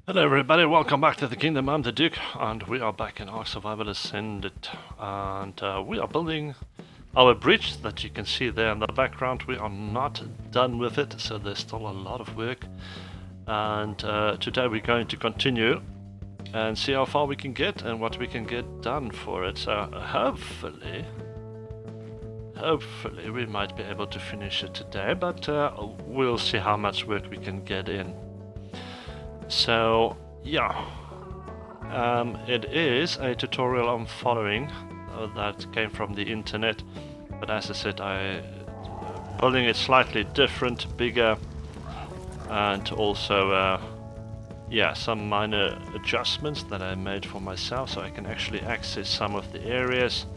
Hello everybody, welcome back to the Kingdom. I'm the Duke, and we are back in Ark Survival Ascended, and we are building our bridge that you can see there in the background. We are not done with it, so there's still a lot of work, and today we're going to continue and see how far we can get and what we can get done for it. So hopefully we might be able to finish it today, but we'll see how much work we can get in. So yeah, it is a tutorial I'm following that came from the internet, but as I said, I building it slightly different, bigger, and also yeah, some minor adjustments that I made for myself so I can actually access some of the areas.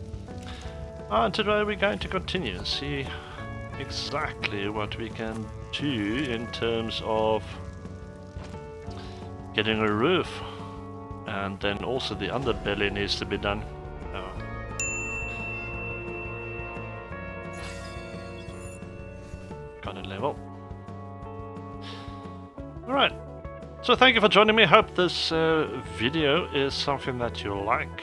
And today we're going to continue and see exactly what we can do in terms of getting a roof, and then also the underbelly needs to be done. Got a level. Alright, so thank you for joining me. Hope this video is something that you like.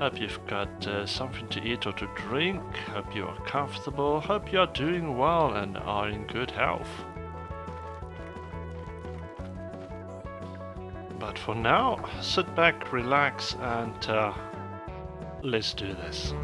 Hope you've got something to eat or to drink. Hope you are comfortable. Hope you are doing well and are in good health. But for now, sit back, relax, and let's do this.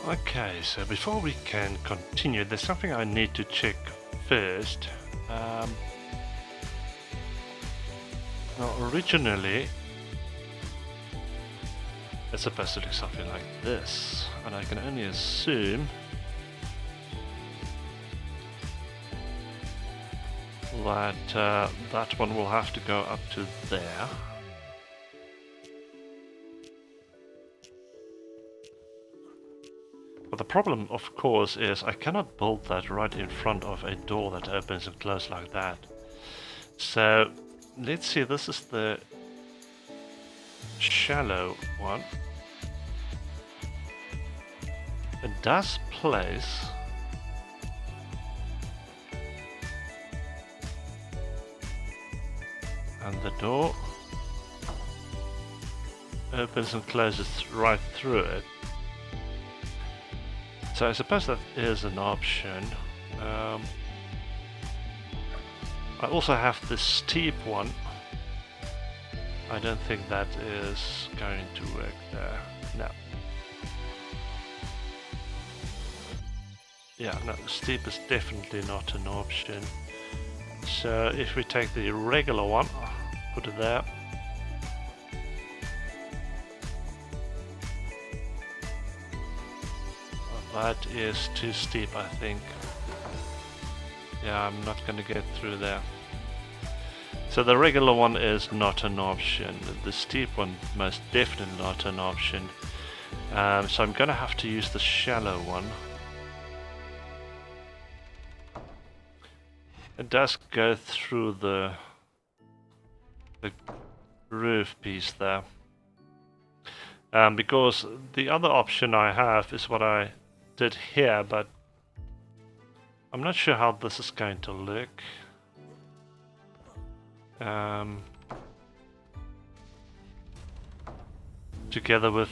Okay, so before we can continue, there's something I need to check first. Now, originally, it's supposed to look something like this, and I can only assume that that one will have to go up to there. But the problem, of course, is I cannot build that right in front of a door that opens and closes like that. So, let's see, this is the shallow one. It does place and the door opens and closes right through it. So I suppose that is an option. I also have this steep one. I don't think that is going to work there. No. Yeah, no, steep is definitely not an option. So if we take the regular one, put it there. That is too steep, I think. Yeah, I'm not going to get through there. So the regular one is not an option. The steep one most definitely not an option. So I'm going to have to use the shallow one. It does go through the roof piece there. Because the other option I have is what I did here, but I'm not sure how this is going to look. Together with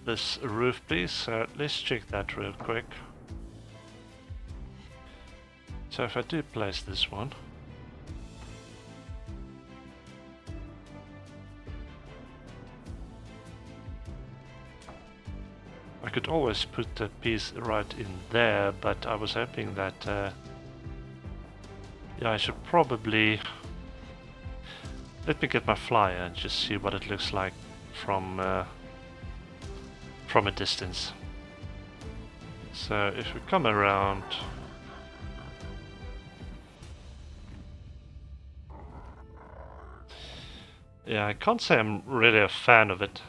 this roof piece, so let's check that real quick. So if I do place this one, I could always put the piece right in there, but I was hoping that yeah, I should probably let me get my flyer and just see what it looks like from a distance. So if we come around, yeah, I can't say I'm really a fan of it.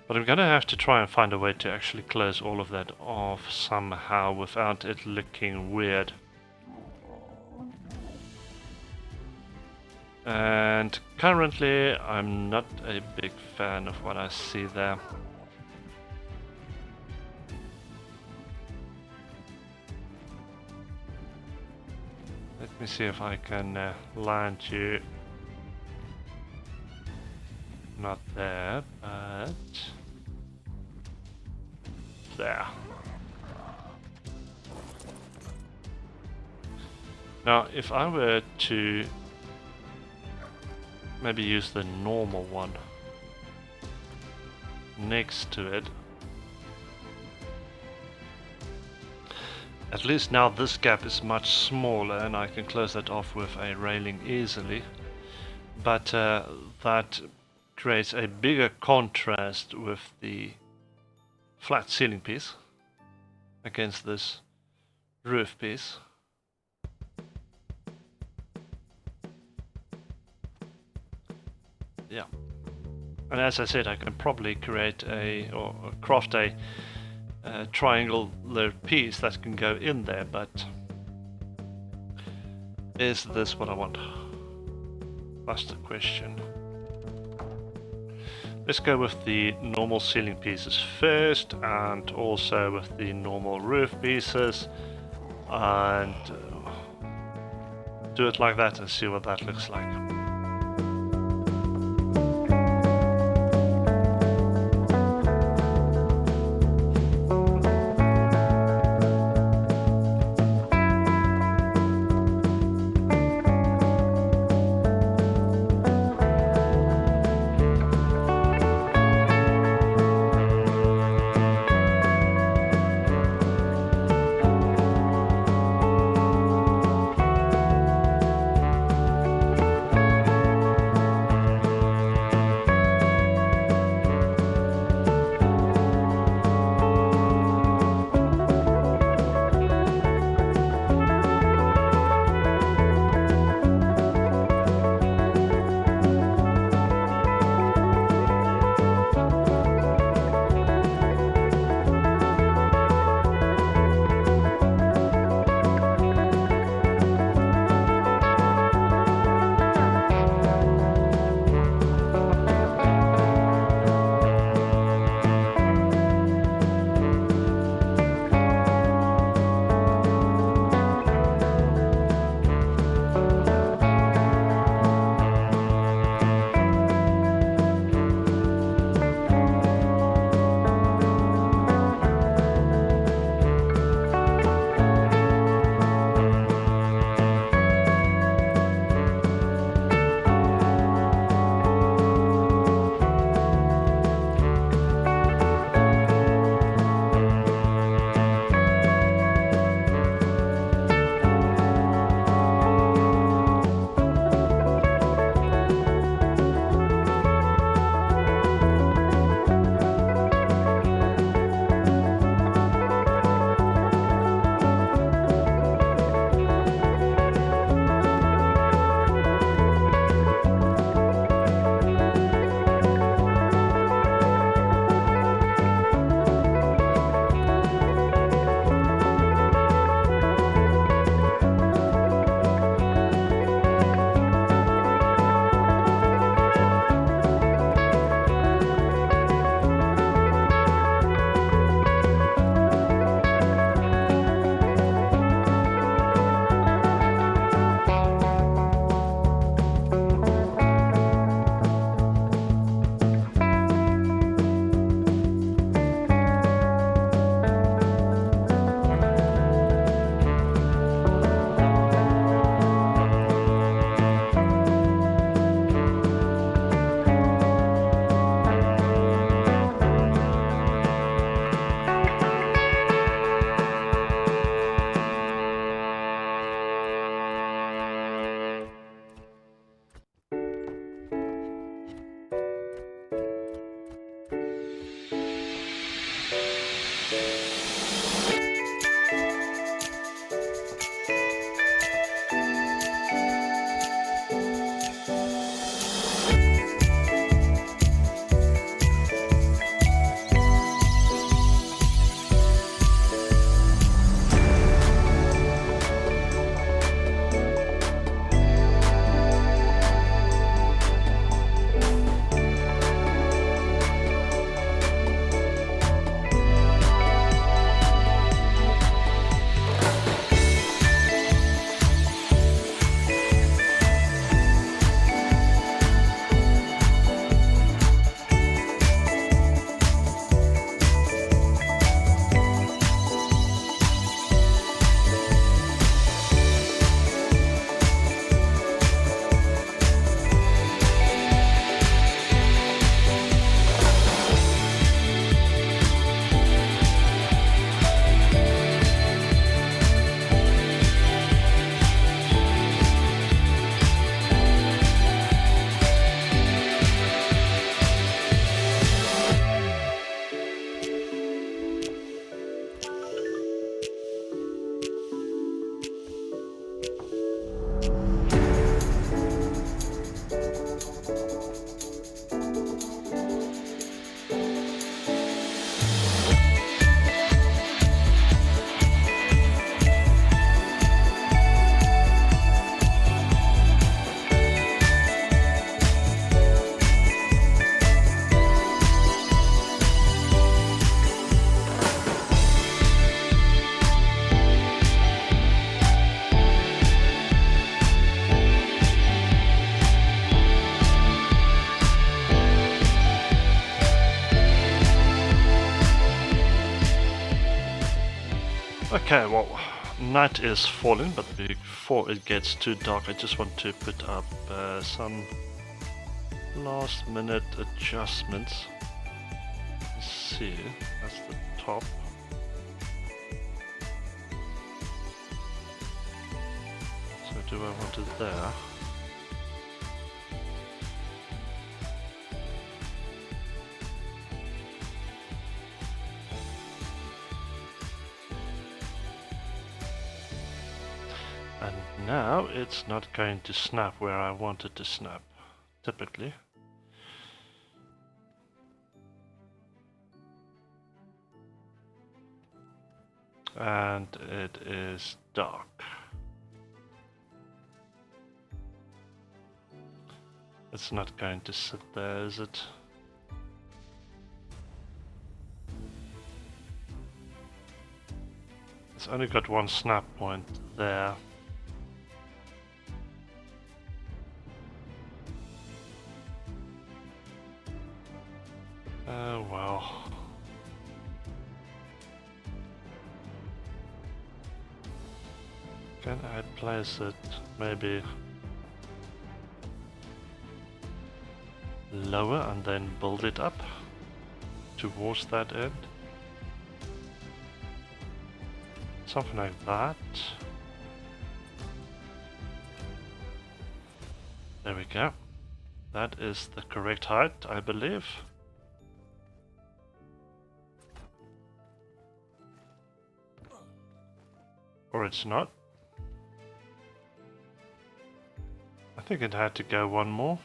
But I'm gonna have to try and find a way to actually close all of that off somehow without it looking weird. And currently I'm not a big fan of what I see there. Let me see if I can land you. Not there, but there. Now, if I were to maybe use the normal one next to it, at least now this gap is much smaller and I can close that off with a railing easily. But that creates a bigger contrast with the flat ceiling piece against this roof piece. Yeah, and as I said, I can probably create or craft a triangular piece that can go in there, but is this what I want? That's the question. Let's go with the normal ceiling pieces first, and also with the normal roof pieces, and do it like that and see what that looks like. Okay, well, night is falling, but before it gets too dark, I just want to put up some last minute adjustments. Let's see, that's the top. So do I want it there? And now it's not going to snap where I want it to snap, typically. And it is dark. It's not going to sit there, is it? It's only got one snap point there. Oh well. Can I place it maybe lower and then build it up towards that end? Something like that. There we go. That is the correct height, I believe. Or it's not. I think it had to go one more.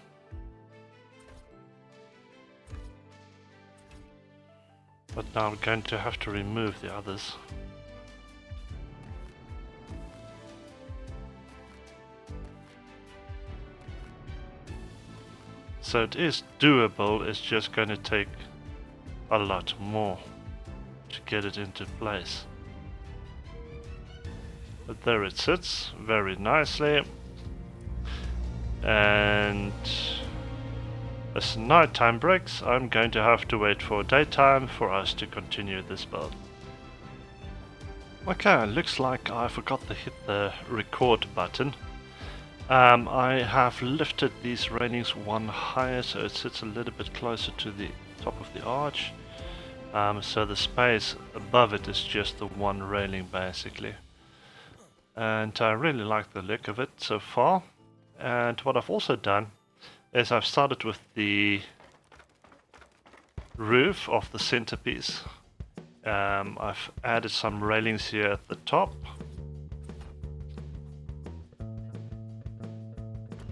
But now I'm going to have to remove the others. So it is doable, it's just going to take a lot more to get it into place. But there it sits, very nicely. And as nighttime breaks, I'm going to have to wait for daytime for us to continue this build. Okay, looks like I forgot to hit the record button. I have lifted these railings one higher so it sits a little bit closer to the top of the arch. So the space above it is just the one railing basically. And I really like the look of it so far. And what I've also done is I've started with the roof of the centerpiece. I've added some railings here at the top.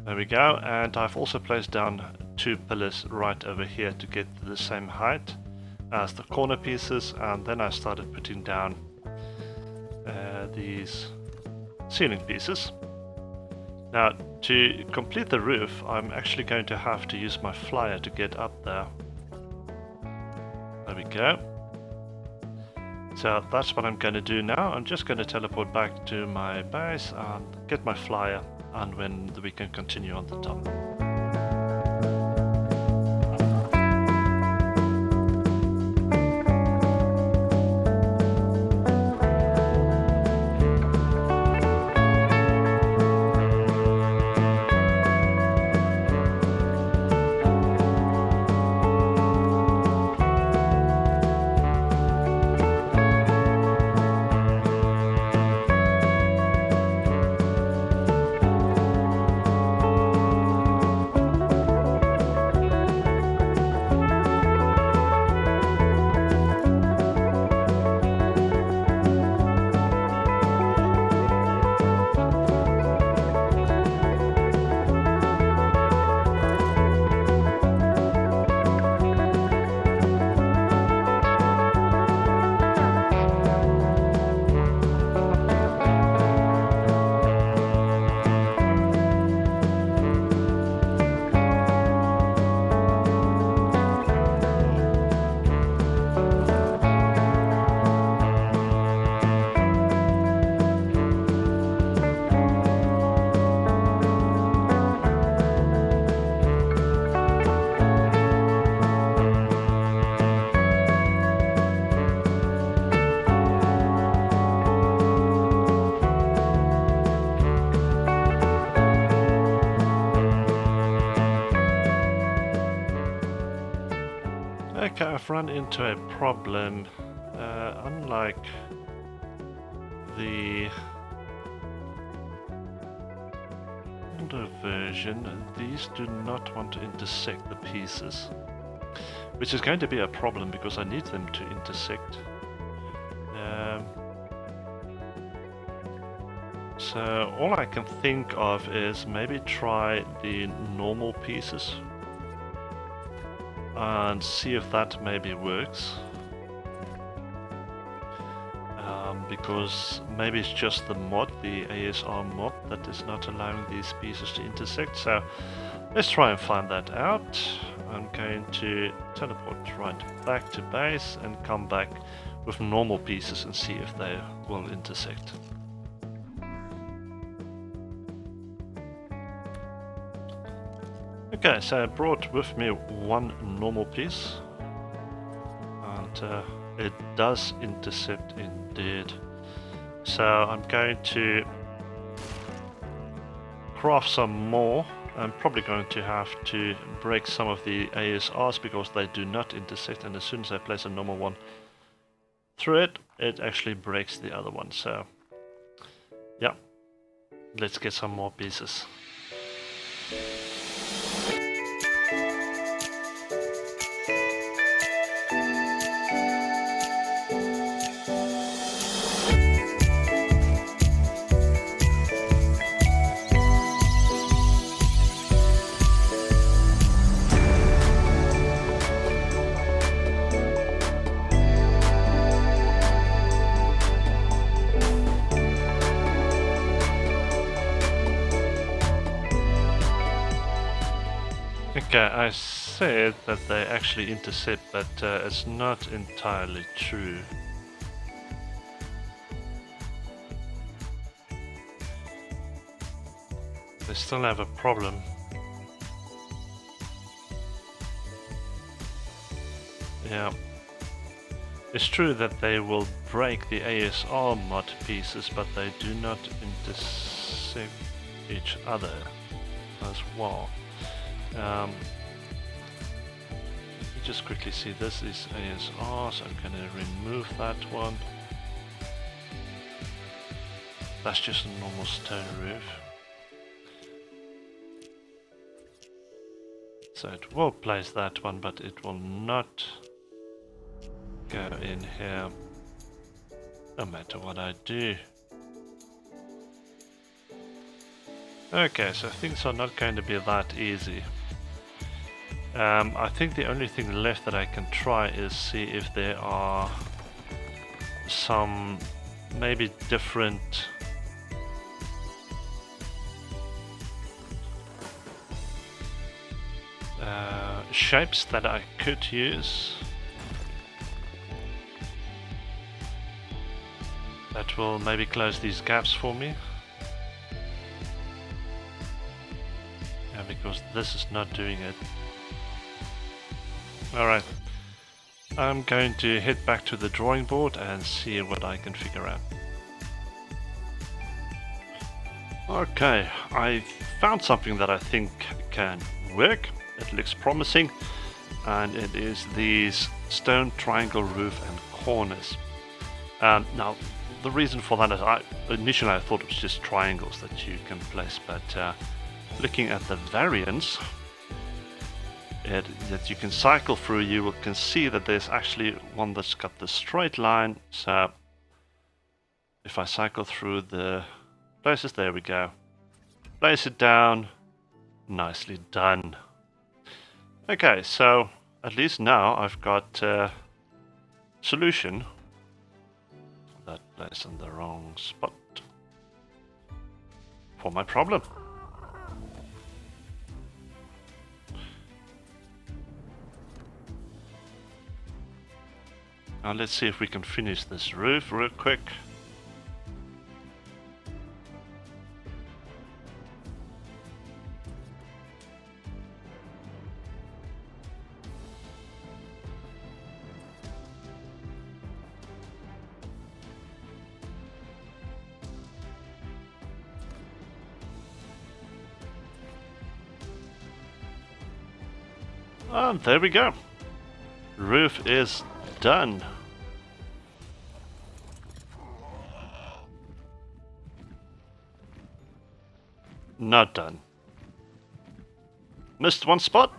There we go, and I've also placed down two pillars right over here to get to the same height as the corner pieces, and then I started putting down these ceiling pieces. Now, to complete the roof, I'm actually going to have to use my flyer to get up there. There we go. So that's what I'm going to do now. I'm just going to teleport back to my base and get my flyer, and when we can continue on the top. Okay, I've run into a problem. Unlike the older version, these do not want to intersect the pieces, which is going to be a problem because I need them to intersect. So all I can think of is maybe try the normal pieces and see if that maybe works. Because maybe it's just the mod, the ASR mod, that is not allowing these pieces to intersect. So let's try and find that out. I'm going to teleport right back to base and come back with normal pieces and see if they will intersect. Okay, so I brought with me one normal piece, and it does intercept indeed. So I'm going to craft some more. I'm probably going to have to break some of the ASRs because they do not intersect, and as soon as I place a normal one through it, it actually breaks the other one. So yeah, let's get some more pieces. Okay, I said that they actually intercept, but it's not entirely true. They still have a problem. Yeah. It's true that they will break the ASR mod pieces, but they do not intersect each other as well. Let me just quickly see, this is ASR, so I'm going to remove that one. That's just a normal stone roof. So it will place that one, but it will not go in here, no matter what I do. Okay, so things are not going to be that easy. I think the only thing left that I can try is see if there are some maybe different shapes that I could use that will maybe close these gaps for me. Yeah, because this is not doing it. Alright, I'm going to head back to the drawing board and see what I can figure out. Okay, I found something that I think can work. It looks promising, and it is these stone triangle roof and corners. Now, the reason for that is initially I thought it was just triangles that you can place, but looking at the variants that you can cycle through, you can see that there's actually one that's got the straight line. So if I cycle through the places, there we go. Place it down, nicely done. Okay, so at least now I've got a solution. That place in the wrong spot for my problem. Now let's see if we can finish this roof real quick. And there we go. roof is done. Not done. Missed one spot.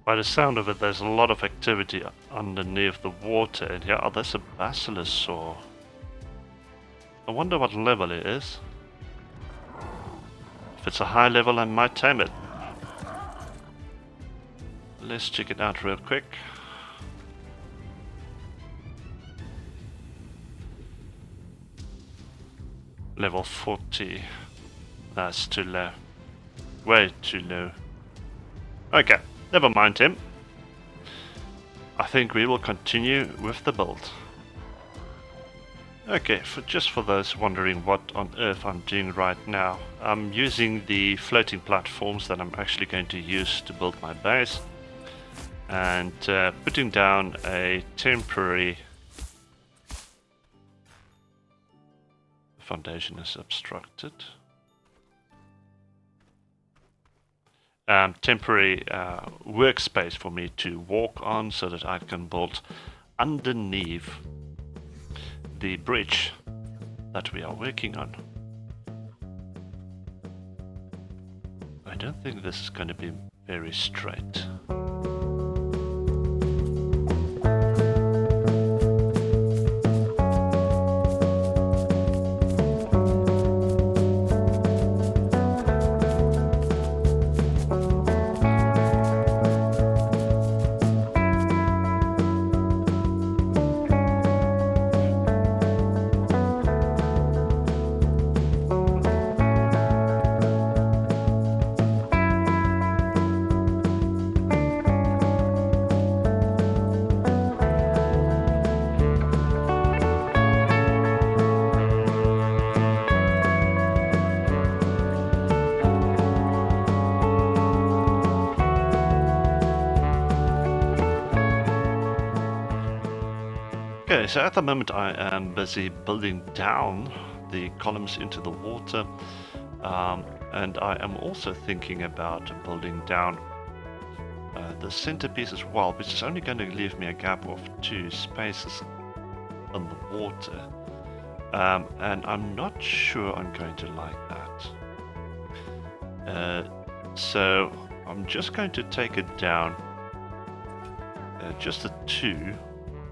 By the sound of it, there's a lot of activity underneath the water in here. Oh, there's a basilosaur. I wonder what level it is. If it's a high level, I might tame it. Let's check it out real quick. Level 40. That's too low. Way too low. Okay, never mind him. I think we will continue with the build. Okay, just for those wondering what on earth I'm doing right now, I'm using the floating platforms that I'm actually going to use to build my base, and putting down a temporary foundation is obstructed. Temporary workspace for me to walk on so that I can build underneath the bridge that we are working on. I don't think this is going to be very straight. Okay, so at the moment I am busy building down the columns into the water, and I am also thinking about building down the centerpiece as well, which is only going to leave me a gap of 2 spaces on the water, and I'm not sure I'm going to like that. So I'm just going to take it down just a 2,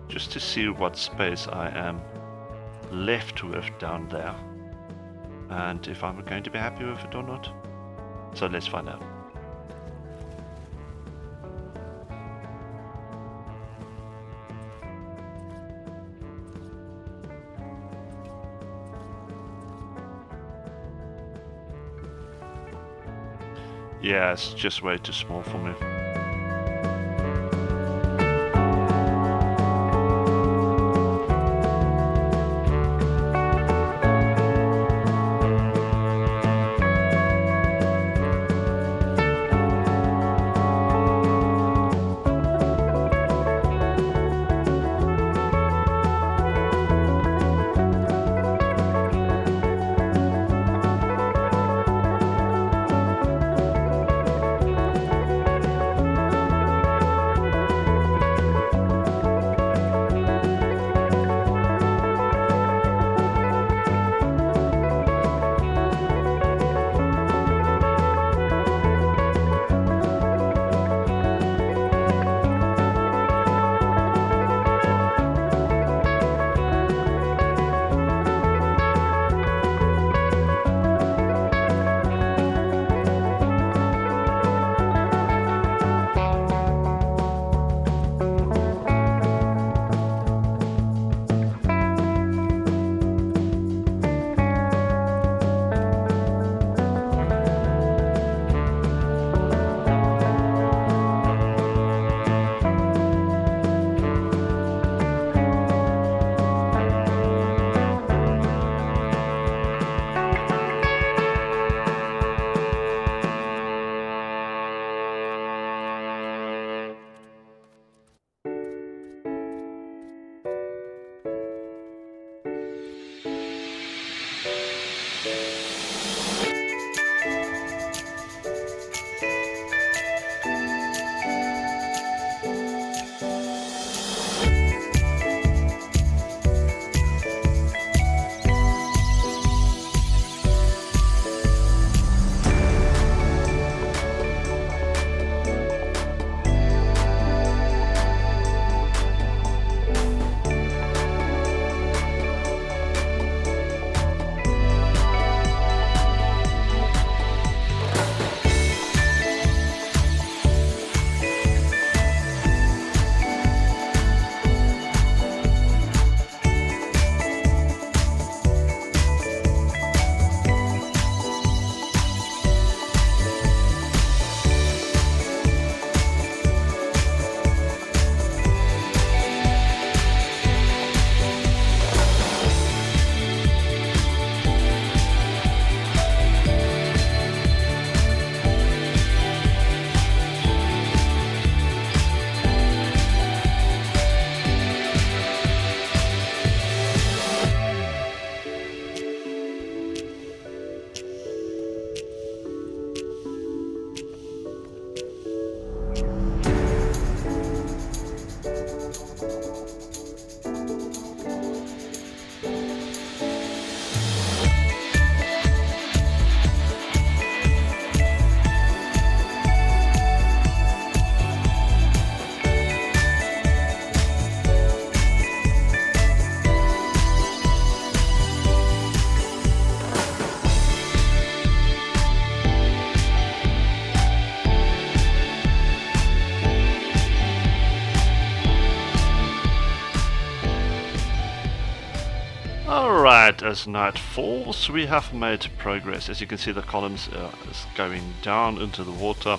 just to see what space I am left with down there, and if I'm going to be happy with it or not. So let's find out. Yeah, it's just way too small for me. Alright, as night falls, we have made progress. As you can see, the columns is going down into the water.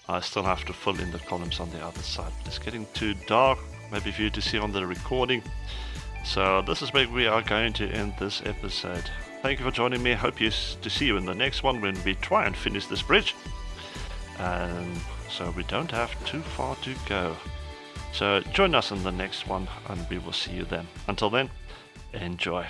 I still have to fill in the columns on the other side. It's getting too dark, maybe for you to see on the recording. So this is where we are going to end this episode. Thank you for joining me. Hope to see you in the next one when we try and finish this bridge. So we don't have too far to go. So join us in the next one and we will see you then. Until then, enjoy.